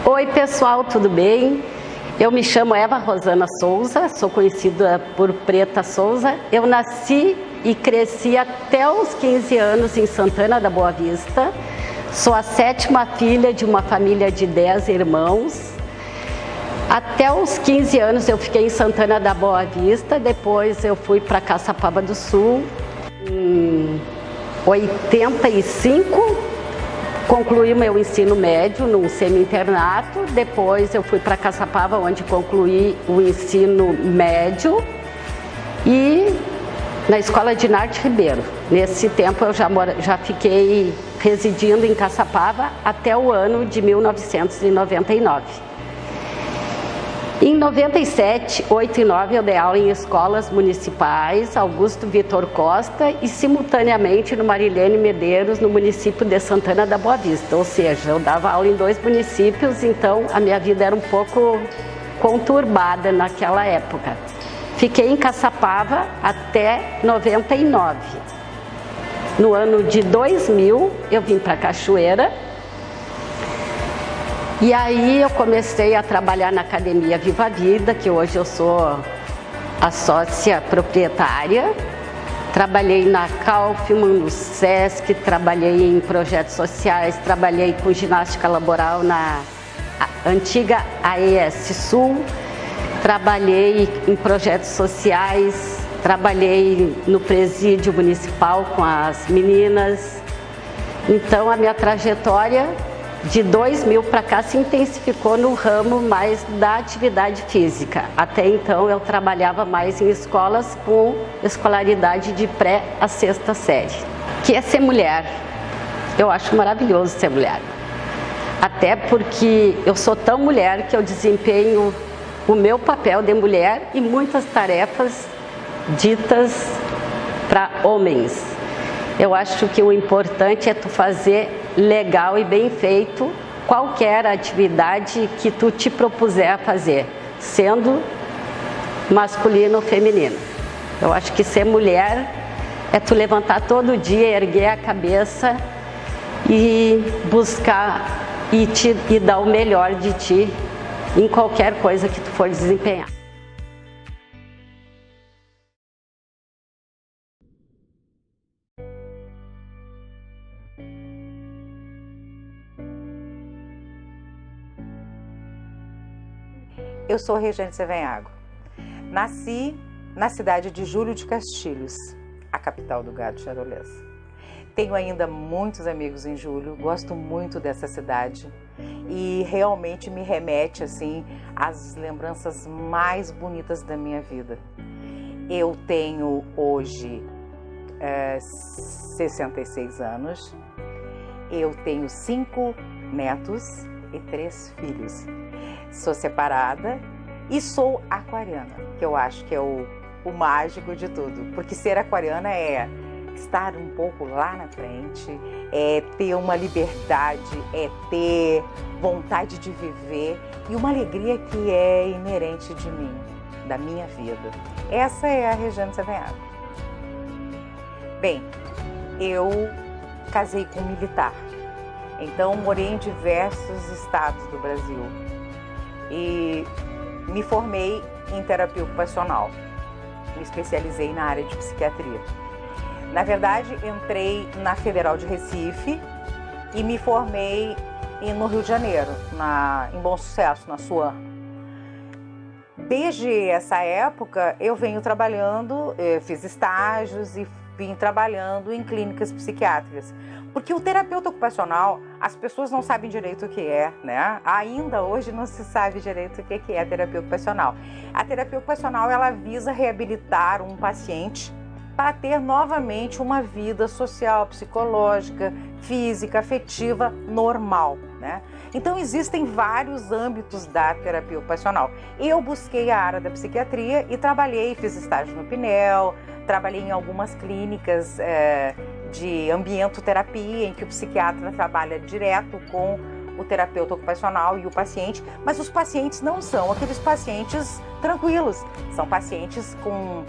Oi pessoal, tudo bem? Eu me chamo Eva Rosana Souza, sou conhecida por Preta Souza. Eu nasci e cresci até os 15 anos em Santana da Boa Vista. Sou a 7ª filha de uma família de 10 irmãos. Até os 15 anos eu fiquei em Santana da Boa Vista, depois eu fui para Caçapava do Sul. Em 85, concluí meu ensino médio num semi-internato, depois eu fui para Caçapava, onde concluí o ensino médio, e na Escola de Narte Ribeiro. Nesse tempo eu já fiquei residindo em Caçapava até o ano de 1999. Em 97, 8 e 9 eu dei aula em escolas municipais, Augusto Vitor Costa, e simultaneamente no Marilene Medeiros, no município de Santana da Boa Vista. Ou seja, eu dava aula em 2 municípios, então a minha vida era um pouco conturbada naquela época. Fiquei em Caçapava até 99. No ano de 2000 eu vim para Cachoeira. E aí eu comecei a trabalhar na Academia Viva Vida, que hoje eu sou a sócia proprietária. Trabalhei na Kaufmann, no Sesc, trabalhei em projetos sociais, trabalhei com ginástica laboral na antiga AES Sul, trabalhei em projetos sociais, trabalhei no presídio municipal com as meninas. Então a minha trajetória de 2000 para cá se intensificou no ramo mais da atividade física. Até então eu trabalhava mais em escolas com escolaridade de pré a 6ª série. Que é ser mulher. Eu acho maravilhoso ser mulher. Até porque eu sou tão mulher que eu desempenho o meu papel de mulher e muitas tarefas ditas para homens. Eu acho que o importante é tu fazer legal e bem feito qualquer atividade que tu te propuser a fazer, sendo masculino ou feminino. Eu acho que ser mulher é tu levantar todo dia, erguer a cabeça e buscar e dar o melhor de ti em qualquer coisa que tu for desempenhar. Eu sou Regiane Sevenhago. Nasci na cidade de Júlio de Castilhos, a capital do gado charolês. Tenho ainda muitos amigos em Júlio, gosto muito dessa cidade e realmente me remete assim às lembranças mais bonitas da minha vida. Eu tenho hoje 66 anos, eu tenho 5 netos e 3 filhos. Sou separada e sou aquariana, que eu acho que é o mágico de tudo. Porque ser aquariana é estar um pouco lá na frente, é ter uma liberdade, é ter vontade de viver e uma alegria que é inerente de mim, da minha vida. Essa é a Regiane Sevenhago. Bem, eu casei com um militar, então morei em diversos estados do Brasil. E me formei em terapia ocupacional, me especializei na área de psiquiatria. Na verdade, entrei na Federal de Recife e me formei no Rio de Janeiro, em Bom Sucesso, na SUAM. Desde essa época, eu venho trabalhando, fiz estágios e vim trabalhando em clínicas psiquiátricas. Porque o terapeuta ocupacional, as pessoas não sabem direito o que é, né? Ainda hoje não se sabe direito o que é a terapia ocupacional. A terapia ocupacional, ela visa reabilitar um paciente para ter novamente uma vida social, psicológica, física, afetiva, normal, né? Então existem vários âmbitos da terapia ocupacional. Eu busquei a área da psiquiatria e trabalhei, fiz estágio no Pinel, trabalhei em algumas clínicas de ambientoterapia, em que o psiquiatra trabalha direto com o terapeuta ocupacional e o paciente, mas os pacientes não são aqueles pacientes tranquilos, são pacientes com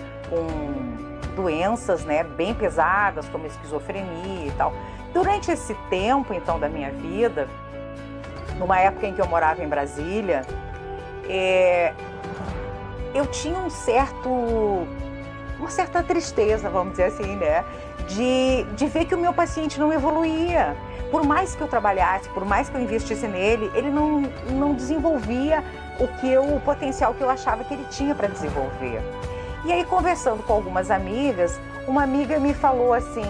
doenças, né, bem pesadas, como esquizofrenia e tal. Durante esse tempo, então, da minha vida, numa época em que eu morava em Brasília, eu tinha uma certa tristeza, vamos dizer assim, né? De ver que o meu paciente não evoluía. Por mais que eu trabalhasse, por mais que eu investisse nele, ele não desenvolvia o potencial que eu achava que ele tinha para desenvolver. E aí, conversando com algumas amigas, uma amiga me falou assim,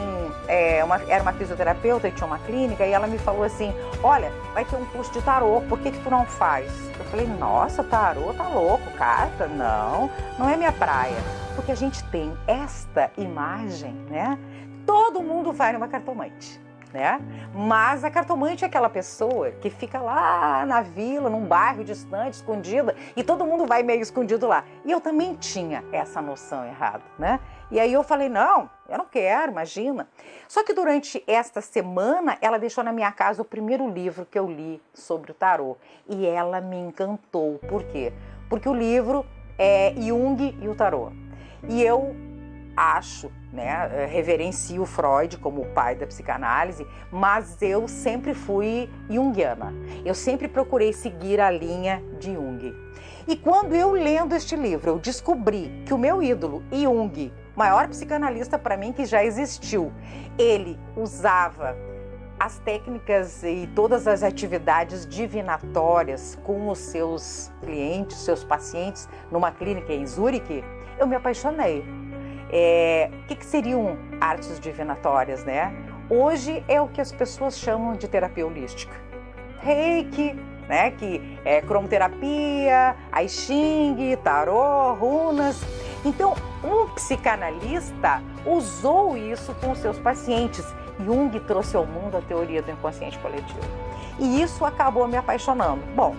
era uma fisioterapeuta e tinha uma clínica, e ela me falou assim, olha, vai ter um curso de tarô, por que tu não faz? Eu falei, nossa, tarô, tá louco, carta? Não é minha praia. Porque a gente tem esta imagem, né? Todo mundo vai numa cartomante, né? Mas a cartomante é aquela pessoa que fica lá na vila, num bairro distante, escondida, e todo mundo vai meio escondido lá. E eu também tinha essa noção errada, né? E aí eu falei, não, eu não quero, imagina. Só que durante esta semana, ela deixou na minha casa o primeiro livro que eu li sobre o tarô. E ela me encantou. Por quê? Porque o livro é Jung e o tarô. E eu acho, né, reverencio Freud como o pai da psicanálise, mas eu sempre fui junguiana. Eu sempre procurei seguir a linha de Jung. E quando eu lendo este livro, eu descobri que o meu ídolo, Jung, maior psicanalista para mim que já existiu, ele usava as técnicas e todas as atividades divinatórias com os seus clientes, seus pacientes, numa clínica em Zurique, eu me apaixonei. O que seriam artes divinatórias, né? Hoje é o que as pessoas chamam de terapia holística. Reiki, né? Que é cromoterapia, I Ching, tarô, runas. Então, um psicanalista usou isso com os seus pacientes. Jung trouxe ao mundo a teoria do inconsciente coletivo. E isso acabou me apaixonando. Bom,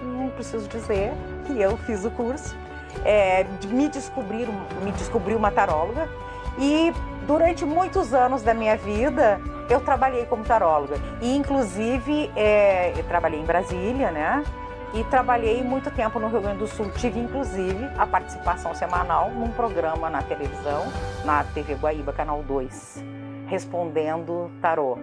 não preciso dizer que eu fiz o curso, me descobri uma taróloga, e durante muitos anos da minha vida eu trabalhei como taróloga. E inclusive eu trabalhei em Brasília, né? E trabalhei muito tempo no Rio Grande do Sul. Tive inclusive a participação semanal num programa na televisão, na TV Guaíba, Canal 2, respondendo tarô.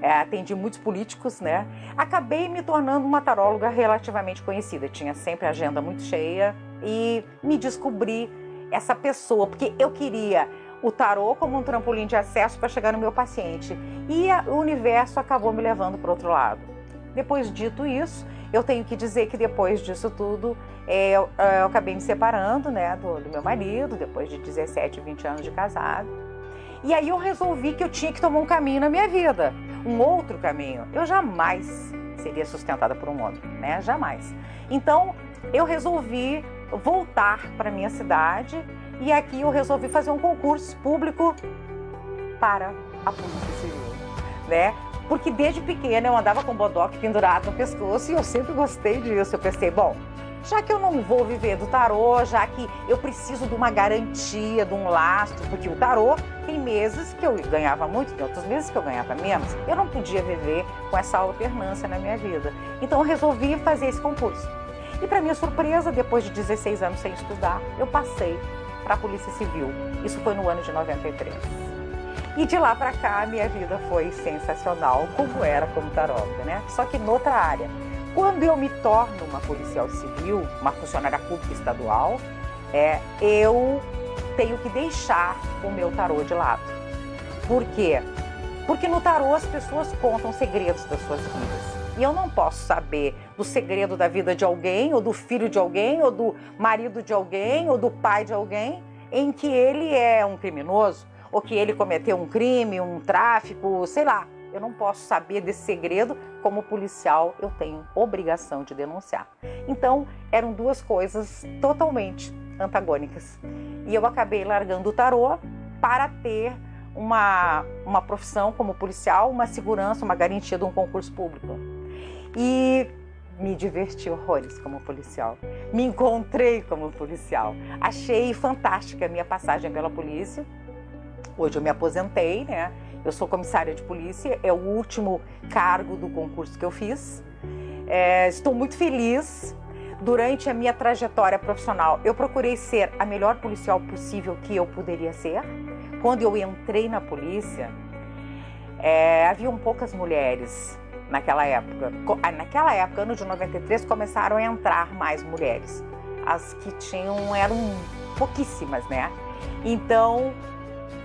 Atendi muitos políticos, né? Acabei me tornando uma taróloga relativamente conhecida. Tinha sempre a agenda muito cheia e me descobri essa pessoa, porque eu queria o tarô como um trampolim de acesso para chegar no meu paciente. E o universo acabou me levando para o outro lado. Depois dito isso, eu tenho que dizer que depois disso tudo, eu acabei me separando, né, do meu marido, depois de 17, 20 anos de casado. E aí eu resolvi que eu tinha que tomar um caminho na minha vida, um outro caminho. Eu jamais seria sustentada por um homem, né? Jamais. Então, eu resolvi voltar para minha cidade e aqui eu resolvi fazer um concurso público para a Polícia Civil, né? Porque desde pequena eu andava com bodoque pendurado no pescoço e eu sempre gostei disso. Eu pensei, bom, já que eu não vou viver do tarô, já que eu preciso de uma garantia, de um lastro, porque o tarô tem meses que eu ganhava muito, tem outros meses que eu ganhava menos. Eu não podia viver com essa alternância na minha vida. Então eu resolvi fazer esse concurso. E para minha surpresa, depois de 16 anos sem estudar, eu passei para a Polícia Civil. Isso foi no ano de 93. E de lá para cá, a minha vida foi sensacional, como era como taróloga, né? Só que noutra área. Quando eu me torno uma policial civil, uma funcionária pública estadual, eu tenho que deixar o meu tarô de lado. Por quê? Porque no tarô as pessoas contam segredos das suas vidas. E eu não posso saber do segredo da vida de alguém, ou do filho de alguém, ou do marido de alguém, ou do pai de alguém, em que ele é um criminoso, ou que ele cometeu um crime, um tráfico, sei lá. Eu não posso saber desse segredo. Como policial, eu tenho obrigação de denunciar. Então, eram duas coisas totalmente antagônicas. E eu acabei largando o tarô para ter uma profissão como policial, uma segurança, uma garantia de um concurso público. E me diverti horrores como policial. Me encontrei como policial. Achei fantástica a minha passagem pela polícia. Hoje eu me aposentei, né? Eu sou comissária de polícia, é o último cargo do concurso que eu fiz. Estou muito feliz. Durante a minha trajetória profissional, eu procurei ser a melhor policial possível que eu poderia ser. Quando eu entrei na polícia, haviam poucas mulheres naquela época. Naquela época, ano de 93, começaram a entrar mais mulheres. As que tinham eram pouquíssimas, né? Então,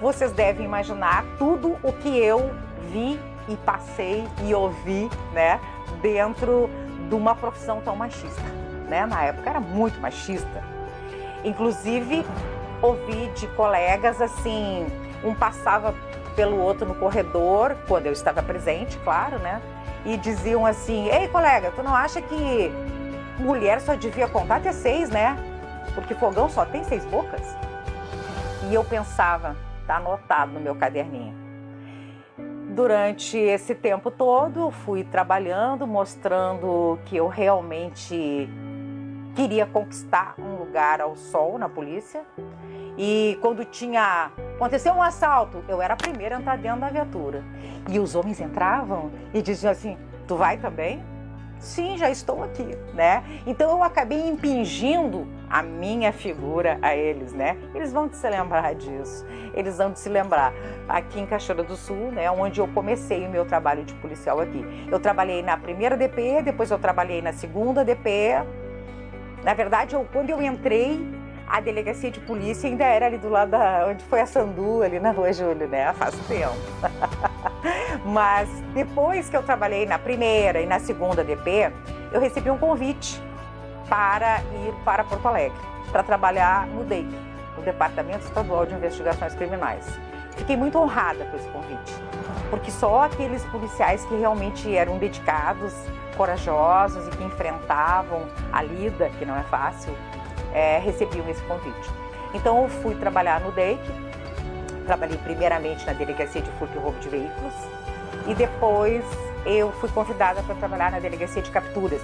vocês devem imaginar tudo o que eu vi e passei e ouvi, né, dentro de uma profissão tão machista, né? Na época era muito machista. Inclusive, ouvi de colegas assim, um passava pelo outro no corredor, quando eu estava presente, claro, né? E diziam assim: ei, colega, tu não acha que mulher só devia contar até 6, né? Porque fogão só tem 6 bocas? E eu pensava, tá anotado no meu caderninho. Durante esse tempo todo, fui trabalhando, mostrando que eu realmente queria conquistar um lugar ao sol na polícia. E quando aconteceu um assalto, eu era a primeira a entrar dentro da viatura. E os homens entravam e diziam assim: tu vai também? Sim, já estou aqui, né? Então eu acabei impingindo a minha figura a eles, né? Eles vão se lembrar disso. Eles vão se lembrar. Aqui em Cachoeira do Sul, né, onde eu comecei o meu trabalho de policial aqui. Eu trabalhei na primeira DP, depois eu trabalhei na segunda DP. Na verdade, quando eu entrei, a delegacia de polícia ainda era ali do lado onde foi a Sandu, ali na Rua Júlio, né? Faz tempo. Mas depois que eu trabalhei na primeira e na segunda DP, eu recebi um convite para ir para Porto Alegre, para trabalhar no DEIC, no Departamento Estadual de Investigações Criminais. Fiquei muito honrada com esse convite, porque só aqueles policiais que realmente eram dedicados, corajosos e que enfrentavam a lida, que não é fácil, recebiam esse convite. Então eu fui trabalhar no DEIC, trabalhei primeiramente na Delegacia de Furto e Roubo de Veículos e depois eu fui convidada para trabalhar na Delegacia de Capturas.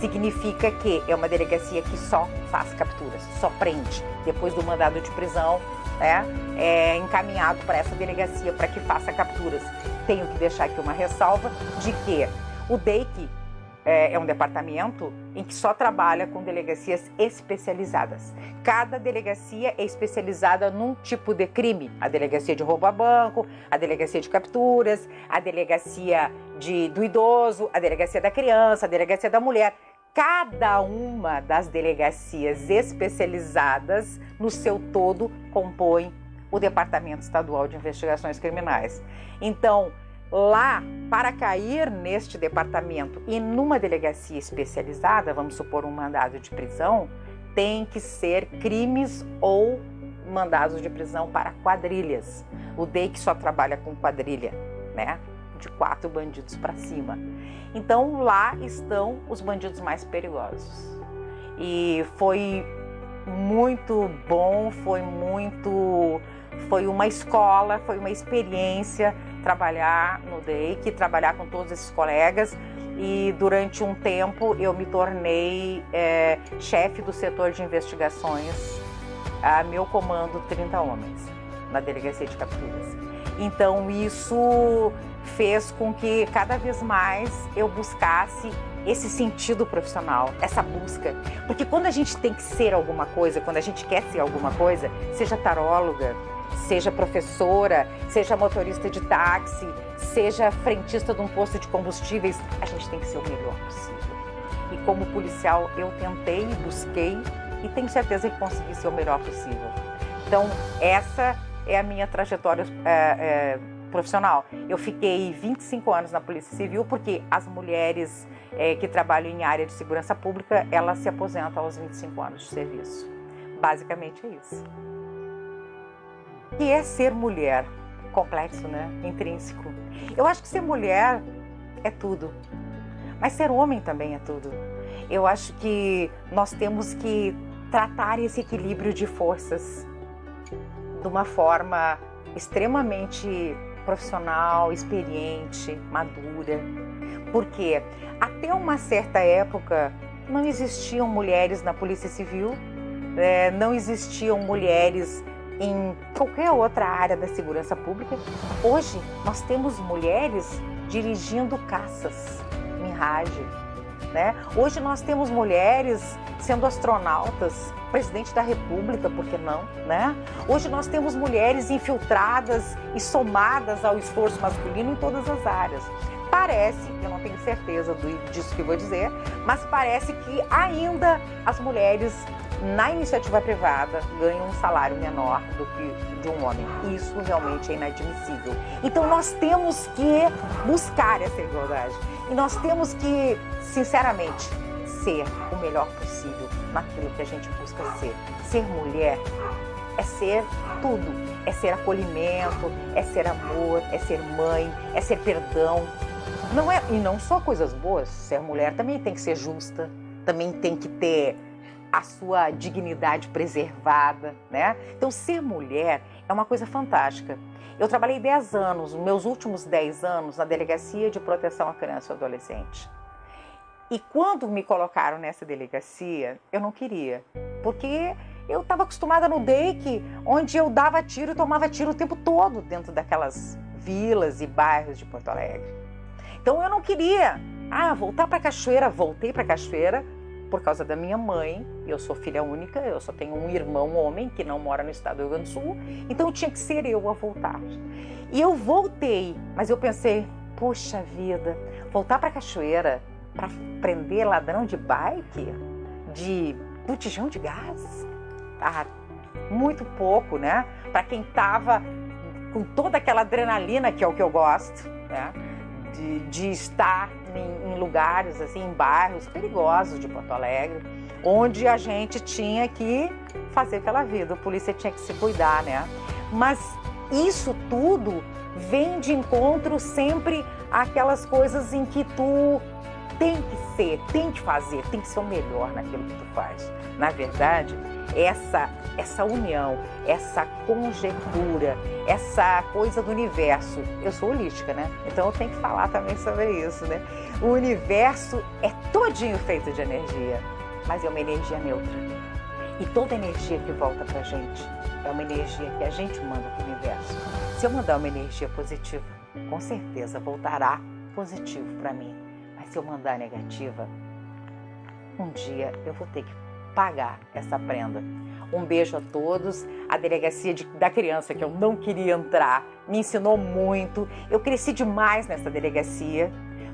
Significa que é uma delegacia que só faz capturas, só prende. Depois do mandado de prisão, né, é encaminhado para essa delegacia para que faça capturas. Tenho que deixar aqui uma ressalva de que o DEIC é um departamento em que só trabalha com delegacias especializadas. Cada delegacia é especializada num tipo de crime. A delegacia de roubo a banco, a delegacia de capturas, a delegacia do idoso, a delegacia da criança, a delegacia da mulher. Cada uma das delegacias especializadas, no seu todo, compõe o Departamento Estadual de Investigações Criminais. Então, lá, para cair neste departamento e numa delegacia especializada, vamos supor um mandado de prisão, tem que ser crimes ou mandados de prisão para quadrilhas. O DEIC só trabalha com quadrilha, né? De 4 bandidos para cima. Então lá estão os bandidos mais perigosos. E foi muito bom, foi uma escola, foi uma experiência trabalhar no DEIC, trabalhar com todos esses colegas. E durante um tempo eu me tornei chefe do setor de investigações, a meu comando 30 homens na Delegacia de Capturas. Então isso fez com que cada vez mais eu buscasse esse sentido profissional, essa busca. Porque quando a gente tem que ser alguma coisa, quando a gente quer ser alguma coisa, seja taróloga, seja professora, seja motorista de táxi, seja frentista de um posto de combustíveis, a gente tem que ser o melhor possível. E como policial eu tentei, busquei e tenho certeza que consegui ser o melhor possível. Então essa é a minha trajetória profissional. Eu fiquei 25 anos na Polícia Civil porque as mulheres que trabalham em área de segurança pública, elas se aposentam aos 25 anos de serviço. Basicamente é isso. E é ser mulher? Complexo, né? Intrínseco. Eu acho que ser mulher é tudo, mas ser homem também é tudo. Eu acho que nós temos que tratar esse equilíbrio de forças de uma forma extremamente profissional, experiente, madura. Porque até uma certa época não existiam mulheres na Polícia Civil, não existiam mulheres em qualquer outra área da segurança pública. Hoje nós temos mulheres dirigindo caças, Mirage, né? Hoje nós temos mulheres sendo astronautas, presidente da República, por que não, né? Hoje nós temos mulheres infiltradas e somadas ao esforço masculino em todas as áreas. Parece, eu não tenho certeza disso que vou dizer, mas parece que ainda as mulheres na iniciativa privada ganham um salário menor do que de um homem. Isso realmente é inadmissível. Então nós temos que buscar essa igualdade. E nós temos que, sinceramente, ser o melhor possível naquilo que a gente busca ser. Ser mulher é ser tudo. É ser acolhimento, é ser amor, é ser mãe, é ser perdão. E não só coisas boas. Ser mulher também tem que ser justa, também tem que ter a sua dignidade preservada, né? Então, ser mulher é uma coisa fantástica. Eu trabalhei 10 anos, meus últimos 10 anos, na Delegacia de Proteção à Criança e ao Adolescente. E quando me colocaram nessa delegacia, eu não queria, porque eu estava acostumada no DEIC, onde eu dava tiro e tomava tiro o tempo todo dentro daquelas vilas e bairros de Porto Alegre. Então, eu não queria voltar para Cachoeira. Voltei para Cachoeira por causa da minha mãe. Eu sou filha única, eu só tenho um irmão homem que não mora no estado do Rio Grande do Sul, então tinha que ser eu a voltar. E eu voltei, mas eu pensei, poxa vida, voltar para Cachoeira para prender ladrão de bike, de botijão de gás? Muito pouco, né? Para quem tava com toda aquela adrenalina, que é o que eu gosto, né? De estar em lugares, assim, em bairros perigosos de Porto Alegre, onde a gente tinha que fazer aquela vida, a polícia tinha que se cuidar, né? Mas isso tudo vem de encontro sempre àquelas coisas em que tu tem que ser, tem que fazer, tem que ser o melhor naquilo que tu faz. Na verdade, essa união, essa conjectura, essa coisa do universo. Eu sou holística, né? Então eu tenho que falar também sobre isso, né? O universo é todinho feito de energia, mas é uma energia neutra. E toda energia que volta pra gente é uma energia que a gente manda pro universo. Se eu mandar uma energia positiva, com certeza voltará positivo para mim. Mas se eu mandar negativa, um dia eu vou ter que pagar essa prenda. Um beijo a todos. A Delegacia da Criança, que eu não queria entrar, me ensinou muito. Eu cresci demais nessa delegacia,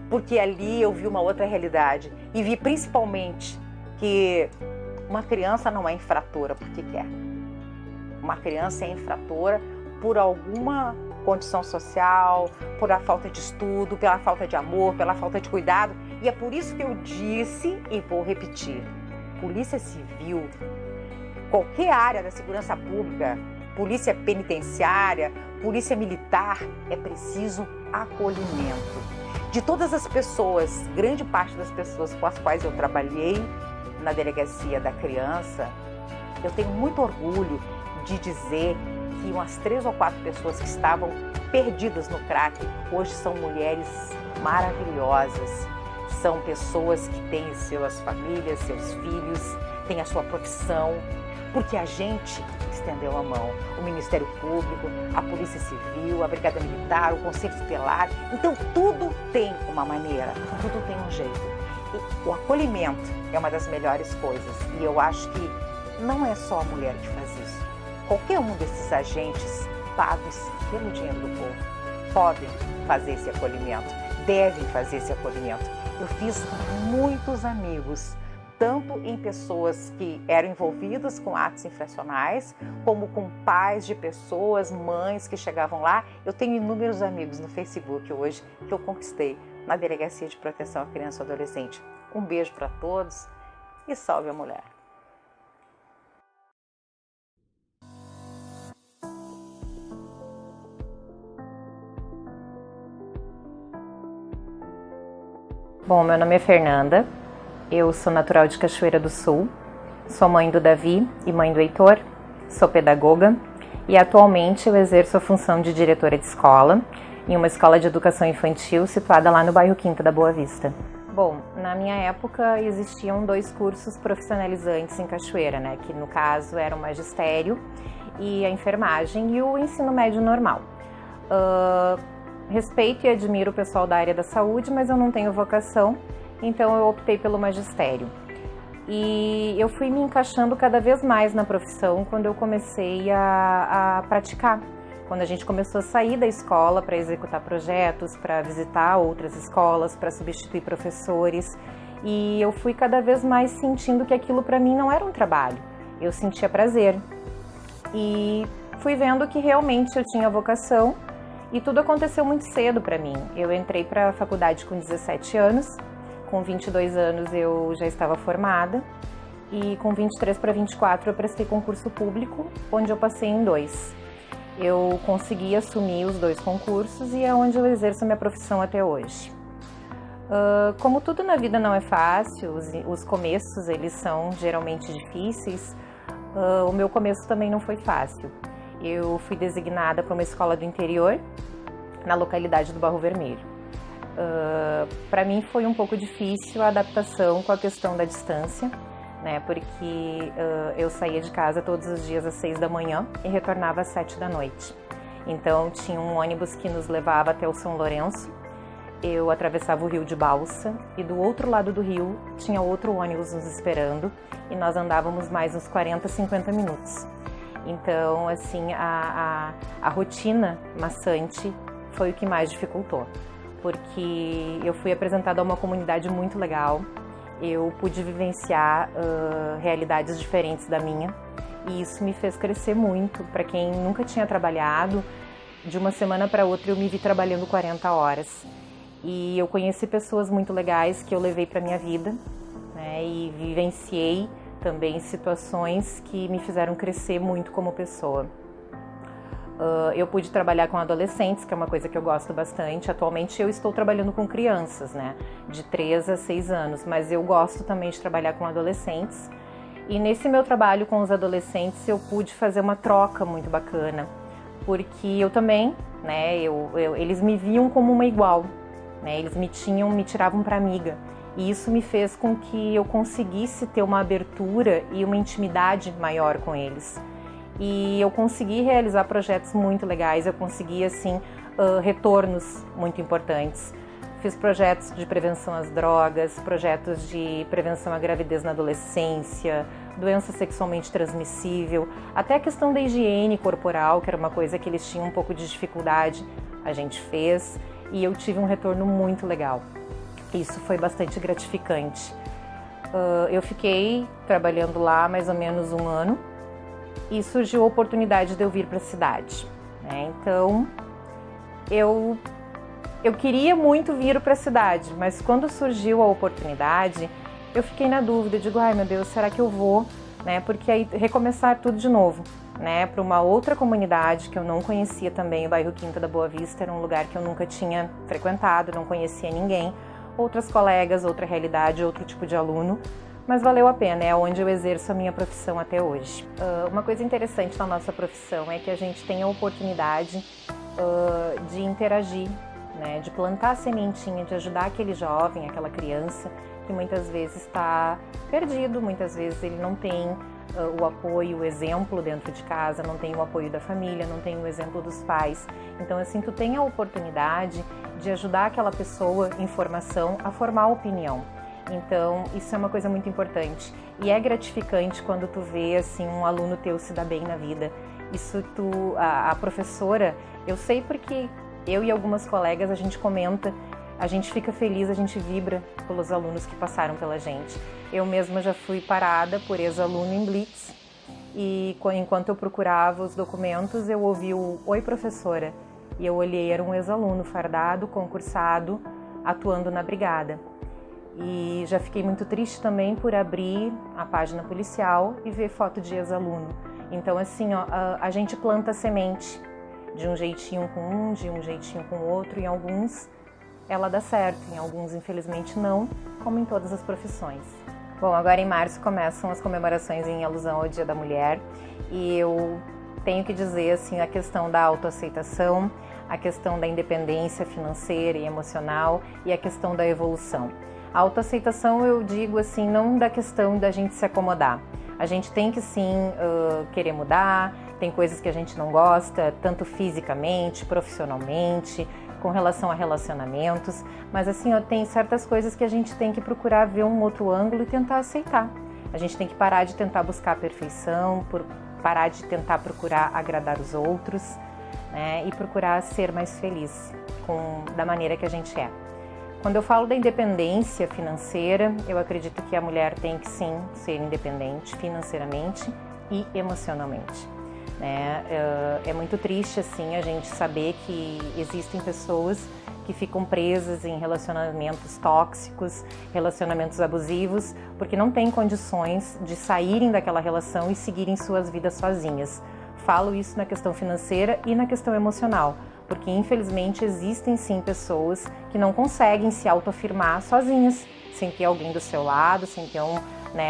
porque ali eu vi uma outra realidade e vi principalmente que uma criança não é infratora porque quer. Uma criança é infratora por alguma condição social, por a falta de estudo, pela falta de amor, pela falta de cuidado. E é por isso que eu disse e vou repetir. Polícia Civil, qualquer área da segurança pública, polícia penitenciária, polícia militar, é preciso acolhimento. De todas as pessoas, grande parte das pessoas com as quais eu trabalhei na Delegacia da Criança, eu tenho muito orgulho de dizer que umas 3 ou 4 pessoas que estavam perdidas no crack, hoje são mulheres maravilhosas. São pessoas que têm suas famílias, seus filhos, têm a sua profissão, porque a gente estendeu a mão. O Ministério Público, a Polícia Civil, a Brigada Militar, o Conselho Tutelar. Então, tudo tem uma maneira, tudo tem um jeito. E o acolhimento é uma das melhores coisas. E eu acho que não é só a mulher que faz isso. Qualquer um desses agentes pagos pelo dinheiro do povo podem fazer esse acolhimento, devem fazer esse acolhimento. Eu fiz muitos amigos, tanto em pessoas que eram envolvidas com atos infracionais, como com pais de pessoas, mães que chegavam lá. Eu tenho inúmeros amigos no Facebook hoje que eu conquistei na Delegacia de Proteção à Criança e ao Adolescente. Um beijo para todos e salve a mulher! Bom, meu nome é Fernanda, eu sou natural de Cachoeira do Sul, sou mãe do Davi e mãe do Heitor, sou pedagoga e atualmente eu exerço a função de diretora de escola em uma escola de educação infantil situada lá no bairro Quinta da Boa Vista. Bom, na minha época existiam 2 cursos profissionalizantes em Cachoeira, né, que no caso era o magistério e a enfermagem e o ensino médio normal. Respeito e admiro o pessoal da área da saúde, mas eu não tenho vocação, então eu optei pelo magistério. E eu fui me encaixando cada vez mais na profissão quando eu comecei a praticar. Quando a gente começou a sair da escola para executar projetos, para visitar outras escolas, para substituir professores. E eu fui cada vez mais sentindo que aquilo para mim não era um trabalho. Eu sentia prazer. E fui vendo que realmente eu tinha vocação e tudo aconteceu muito cedo para mim. Eu entrei para a faculdade com 17 anos. Com 22 anos eu já estava formada e com 23 para 24 eu prestei concurso público, onde eu passei em 2. Eu consegui assumir os 2 concursos e é onde eu exerço a minha profissão até hoje. Como tudo na vida não é fácil, os começos eles são geralmente difíceis, o meu começo também não foi fácil. Eu fui designada para uma escola do interior, na localidade do Barro Vermelho. Para mim foi um pouco difícil a adaptação com a questão da distância, né? Porque eu saía de casa todos os dias às 6 da manhã e retornava às 7 da noite. Então tinha um ônibus que nos levava até o São Lourenço, eu atravessava o rio de balsa e do outro lado do rio tinha outro ônibus nos esperando e nós andávamos mais uns 40, 50 minutos. Então, assim, a rotina maçante foi o que mais dificultou. Porque eu fui apresentada a uma comunidade muito legal, eu pude vivenciar realidades diferentes da minha e isso me fez crescer muito. Para quem nunca tinha trabalhado, de uma semana para outra eu me vi trabalhando 40 horas e eu conheci pessoas muito legais que eu levei para minha vida, né, e vivenciei também situações que me fizeram crescer muito como pessoa. Eu pude trabalhar com adolescentes, que é uma coisa que eu gosto bastante. Atualmente eu estou trabalhando com crianças, né, de 3 a 6 anos, mas eu gosto também de trabalhar com adolescentes. E nesse meu trabalho com os adolescentes eu pude fazer uma troca muito bacana, porque eu também, né, eles me viam como uma igual, né, eles me tiravam para amiga. E isso me fez com que eu conseguisse ter uma abertura e uma intimidade maior com eles. E eu consegui realizar projetos muito legais, eu consegui, assim, retornos muito importantes. Fiz projetos de prevenção às drogas, projetos de prevenção à gravidez na adolescência, doença sexualmente transmissível, até a questão da higiene corporal, que era uma coisa que eles tinham um pouco de dificuldade, a gente fez e eu tive um retorno muito legal. Isso foi bastante gratificante. Eu fiquei trabalhando lá mais ou menos 1 ano, e surgiu a oportunidade de eu vir para a cidade, né? Então, eu queria muito vir para a cidade, mas quando surgiu a oportunidade, eu fiquei na dúvida, digo, ai meu Deus, será que eu vou, né? Porque aí recomeçar tudo de novo, né? Para uma outra comunidade que eu não conhecia também, o bairro Quinta da Boa Vista, era um lugar que eu nunca tinha frequentado, não conhecia ninguém, outras colegas, outra realidade, outro tipo de aluno. Mas valeu a pena, é onde eu exerço a minha profissão até hoje. Uma coisa interessante na nossa profissão é que a gente tem a oportunidade de interagir, né, de plantar a sementinha, de ajudar aquele jovem, aquela criança que muitas vezes está perdido, muitas vezes ele não tem o apoio, o exemplo dentro de casa, não tem o apoio da família, não tem o exemplo dos pais. Então, assim, tu tem a oportunidade de ajudar aquela pessoa em formação a formar opinião. Então, isso é uma coisa muito importante e é gratificante quando tu vê, assim, um aluno teu se dar bem na vida. Isso a professora, eu sei porque eu e algumas colegas, a gente comenta, a gente fica feliz, a gente vibra pelos alunos que passaram pela gente. Eu mesma já fui parada por ex-aluno em blitz e enquanto eu procurava os documentos, eu ouvi o "Oi, professora", e eu olhei, era um ex-aluno fardado, concursado, atuando na brigada. E já fiquei muito triste também por abrir a página policial e ver foto de ex-aluno. Então, assim, ó, a gente planta semente de um jeitinho com um, de um jeitinho com o outro. Em alguns ela dá certo, em alguns, infelizmente, não, como em todas as profissões. Bom, agora em março começam as comemorações em alusão ao Dia da Mulher e eu tenho que dizer, assim, a questão da autoaceitação, a questão da independência financeira e emocional e a questão da evolução. A autoaceitação, eu digo assim, não da questão da gente se acomodar. A gente tem que sim querer mudar, tem coisas que a gente não gosta, tanto fisicamente, profissionalmente, com relação a relacionamentos, mas assim, tem certas coisas que a gente tem que procurar ver um outro ângulo e tentar aceitar. A gente tem que parar de tentar buscar a perfeição, parar de tentar procurar agradar os outros, né, e procurar ser mais feliz da maneira que a gente é. Quando eu falo da independência financeira, eu acredito que a mulher tem que sim ser independente financeiramente e emocionalmente. Né? É muito triste assim a gente saber que existem pessoas que ficam presas em relacionamentos tóxicos, relacionamentos abusivos, porque não têm condições de saírem daquela relação e seguirem suas vidas sozinhas. Falo isso na questão financeira e na questão emocional, porque infelizmente existem sim pessoas que não conseguem se autoafirmar sozinhas, sem ter alguém do seu lado, sem ter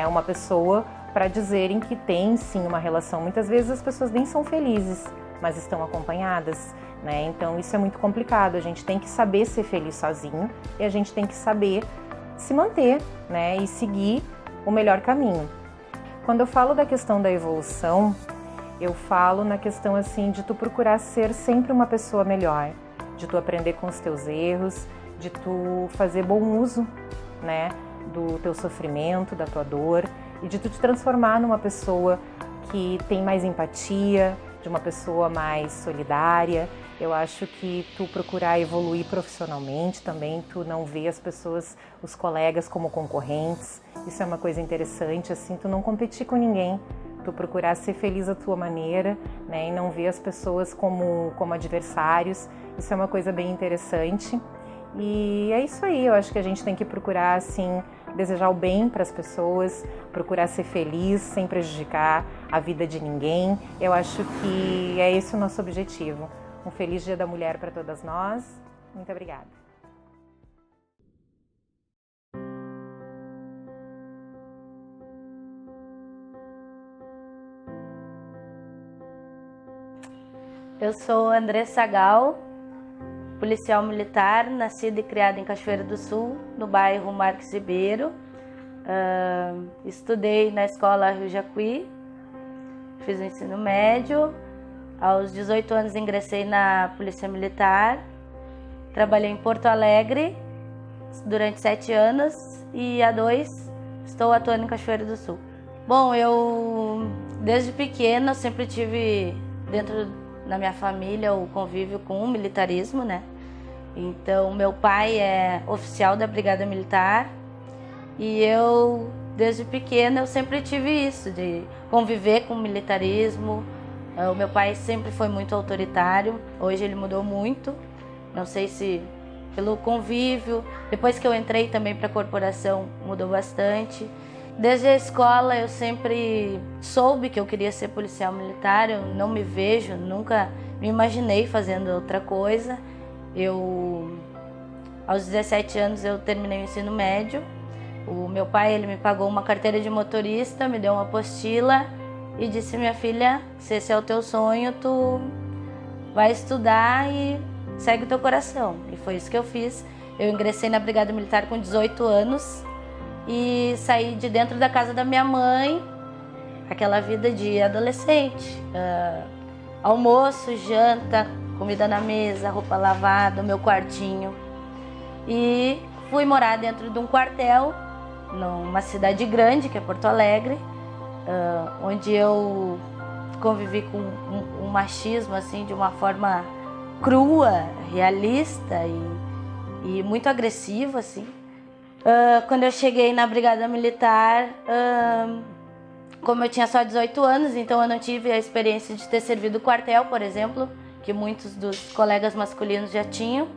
uma pessoa para dizerem que tem sim uma relação. Muitas vezes as pessoas nem são felizes, mas estão acompanhadas, né? Então isso é muito complicado. A gente tem que saber ser feliz sozinho e a gente tem que saber se manter, né? E seguir o melhor caminho. Quando eu falo da questão da evolução, eu falo na questão assim de tu procurar ser sempre uma pessoa melhor, de tu aprender com os teus erros, de tu fazer bom uso, né, do teu sofrimento, da tua dor, e de tu te transformar numa pessoa que tem mais empatia, de uma pessoa mais solidária. Eu acho que tu procurar evoluir profissionalmente também, tu não vê as pessoas, os colegas como concorrentes. Isso é uma coisa interessante, assim, tu não competir com ninguém, tu procurar ser feliz à tua maneira, né, e não ver as pessoas como adversários. Isso é uma coisa bem interessante. E é isso aí, eu acho que a gente tem que procurar, assim, desejar o bem para as pessoas, procurar ser feliz sem prejudicar a vida de ninguém. Eu acho que é esse o nosso objetivo. Um feliz Dia da Mulher para todas nós. Muito obrigada. Eu sou Andressa Gal, policial militar, nascida e criada em Cachoeira do Sul, no bairro Marques Ribeiro. Estudei na escola Rio Jacuí, fiz o ensino médio. Aos 18 anos ingressei na Polícia Militar. Trabalhei em Porto Alegre durante 7 anos e há 2 estou atuando em Cachoeira do Sul. Bom, eu desde pequena sempre tive na minha família o convívio com o militarismo, né? Então, meu pai é oficial da Brigada Militar e eu, desde pequena, eu sempre tive isso, de conviver com o militarismo. O meu pai sempre foi muito autoritário, hoje ele mudou muito, não sei se pelo convívio. Depois que eu entrei também para a corporação, mudou bastante. Desde a escola eu sempre soube que eu queria ser policial militar, eu não me vejo, nunca me imaginei fazendo outra coisa. Aos 17 anos eu terminei o ensino médio. O meu pai ele me pagou uma carteira de motorista, me deu uma apostila e disse: minha filha, se esse é o teu sonho, tu vai estudar e segue o teu coração. E foi isso que eu fiz. Eu ingressei na Brigada Militar com 18 anos. E saí de dentro da casa da minha mãe, aquela vida de adolescente. Almoço, janta, comida na mesa, roupa lavada, meu quartinho. E fui morar dentro de um quartel, numa cidade grande, que é Porto Alegre, onde eu convivi com um machismo assim, de uma forma crua, realista e muito agressiva, assim. Quando eu cheguei na Brigada Militar, como eu tinha só 18 anos, então eu não tive a experiência de ter servido quartel, por exemplo, que muitos dos colegas masculinos já tinham.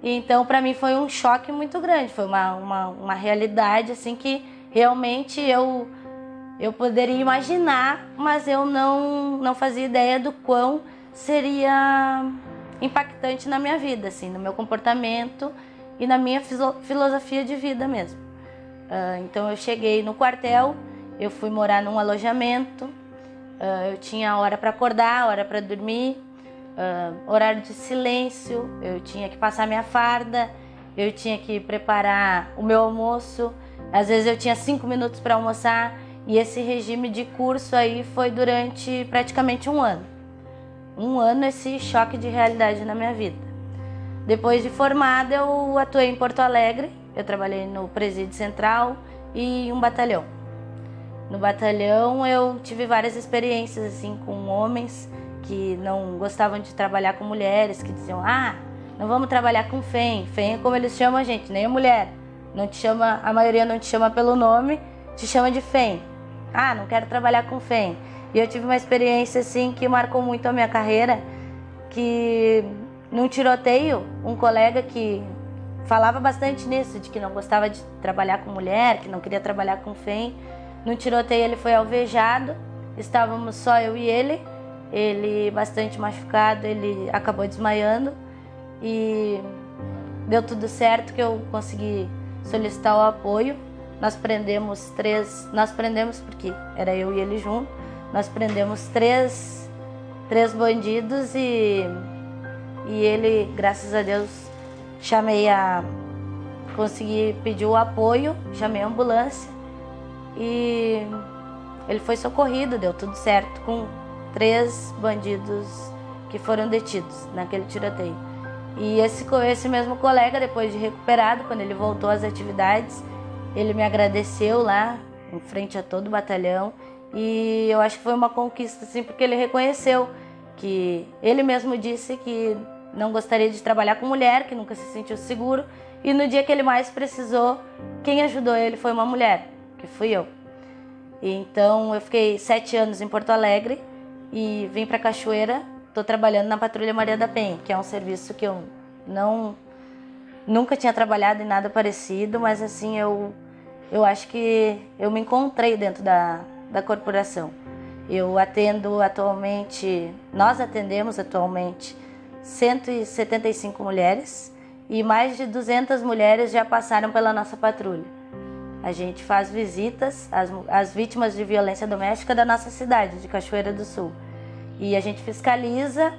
E então, para mim, foi um choque muito grande, foi uma realidade assim, que realmente eu poderia imaginar, mas eu não fazia ideia do quão seria impactante na minha vida, assim, no meu comportamento e na minha filosofia de vida mesmo. Então eu cheguei no quartel, eu fui morar num alojamento, eu tinha hora para acordar, hora para dormir, horário de silêncio, eu tinha que passar minha farda, eu tinha que preparar o meu almoço, às vezes eu tinha 5 minutos para almoçar, e esse regime de curso aí foi durante praticamente um ano. Um ano esse choque de realidade na minha vida. Depois de formada, eu atuei em Porto Alegre, eu trabalhei no Presídio Central e em um batalhão. No batalhão eu tive várias experiências assim com homens que não gostavam de trabalhar com mulheres, que diziam: ah, não vamos trabalhar com FEM. FEM é como eles chamam a gente, nem a mulher. Não te chama, a maioria não te chama pelo nome, te chama de FEM. Ah, não quero trabalhar com FEM. E eu tive uma experiência assim que marcou muito a minha carreira, que num tiroteio, um colega que falava bastante nisso, de que não gostava de trabalhar com mulher, que não queria trabalhar com FEM. No tiroteio ele foi alvejado, estávamos só eu e ele bastante machucado, ele acabou desmaiando e deu tudo certo que eu consegui solicitar o apoio. Nós prendemos porque era eu e ele junto, nós prendemos três bandidos e ele, graças a Deus, consegui pedir o apoio, chamei a ambulância e ele foi socorrido, deu tudo certo, com 3 bandidos que foram detidos naquele tiroteio. E esse mesmo colega, depois de recuperado, quando ele voltou às atividades, ele me agradeceu lá, em frente a todo o batalhão, e eu acho que foi uma conquista, assim, porque ele reconheceu que ele mesmo disse que não gostaria de trabalhar com mulher, que nunca se sentiu seguro, e no dia que ele mais precisou, quem ajudou ele foi uma mulher, que fui eu. Então eu fiquei 7 anos em Porto Alegre e vim para Cachoeira. Estou trabalhando na Patrulha Maria da Penha, que é um serviço que eu nunca tinha trabalhado em nada parecido, mas assim eu acho que eu me encontrei dentro da corporação. Nós atendemos atualmente 175 mulheres e mais de 200 mulheres já passaram pela nossa patrulha. A gente faz visitas às vítimas de violência doméstica da nossa cidade, de Cachoeira do Sul. E a gente fiscaliza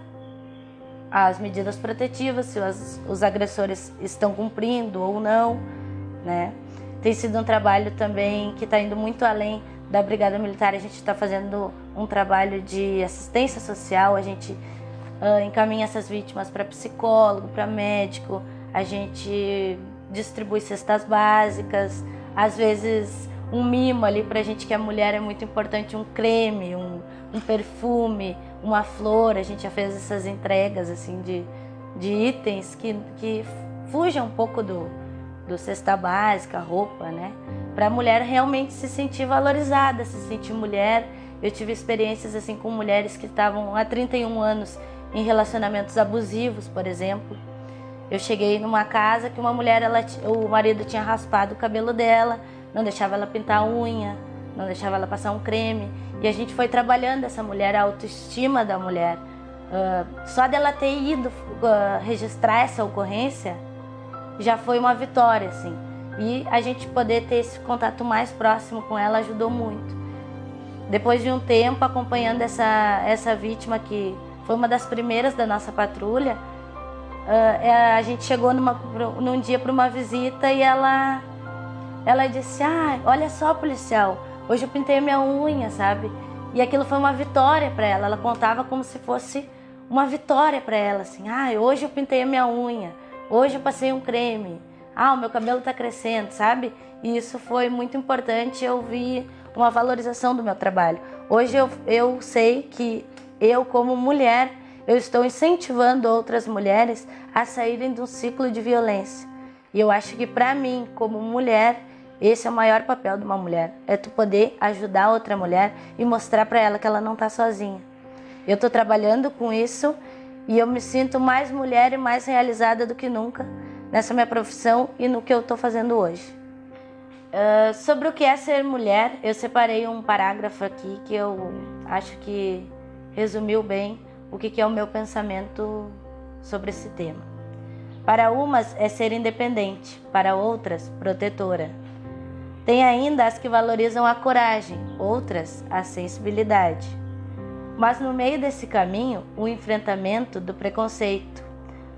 as medidas protetivas, se os agressores estão cumprindo ou não, né? Tem sido um trabalho também que está indo muito além da Brigada Militar. A gente está fazendo um trabalho de assistência social, a gente encaminha essas vítimas para psicólogo, para médico, a gente distribui cestas básicas, às vezes um mimo ali pra gente que a mulher é muito importante, um creme, um perfume, uma flor. A gente já fez essas entregas assim de itens que fujam um pouco do cesta básica, roupa, né? Para a mulher realmente se sentir valorizada, se sentir mulher. Eu tive experiências assim com mulheres que estavam há 31 anos em relacionamentos abusivos, por exemplo. Eu cheguei numa casa que uma mulher, o marido tinha raspado o cabelo dela, não deixava ela pintar a unha, não deixava ela passar um creme. E a gente foi trabalhando essa mulher, a autoestima da mulher. Só dela ter ido registrar essa ocorrência já foi uma vitória, assim. E a gente poder ter esse contato mais próximo com ela ajudou muito. Depois de um tempo acompanhando essa vítima, que foi uma das primeiras da nossa patrulha, a gente chegou num dia para uma visita e ela disse: olha só, policial, hoje eu pintei a minha unha, sabe? E aquilo foi uma vitória para ela. Ela contava como se fosse uma vitória para ela, assim: hoje eu pintei a minha unha, hoje eu passei um creme, o meu cabelo está crescendo, sabe? E isso foi muito importante. Eu vi uma valorização do meu trabalho. Hoje eu sei que eu, como mulher, eu estou incentivando outras mulheres a saírem de um ciclo de violência. E eu acho que, para mim, como mulher, esse é o maior papel de uma mulher. É tu poder ajudar outra mulher e mostrar para ela que ela não está sozinha. Eu estou trabalhando com isso e eu me sinto mais mulher e mais realizada do que nunca nessa minha profissão e no que eu estou fazendo hoje. Sobre o que é ser mulher, eu separei um parágrafo aqui que eu acho que resumiu bem o que é o meu pensamento sobre esse tema. Para umas é ser independente, para outras, protetora. Tem ainda as que valorizam a coragem, outras, a sensibilidade. Mas no meio desse caminho, o enfrentamento do preconceito,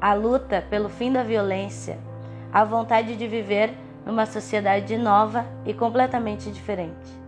a luta pelo fim da violência, a vontade de viver numa sociedade nova e completamente diferente.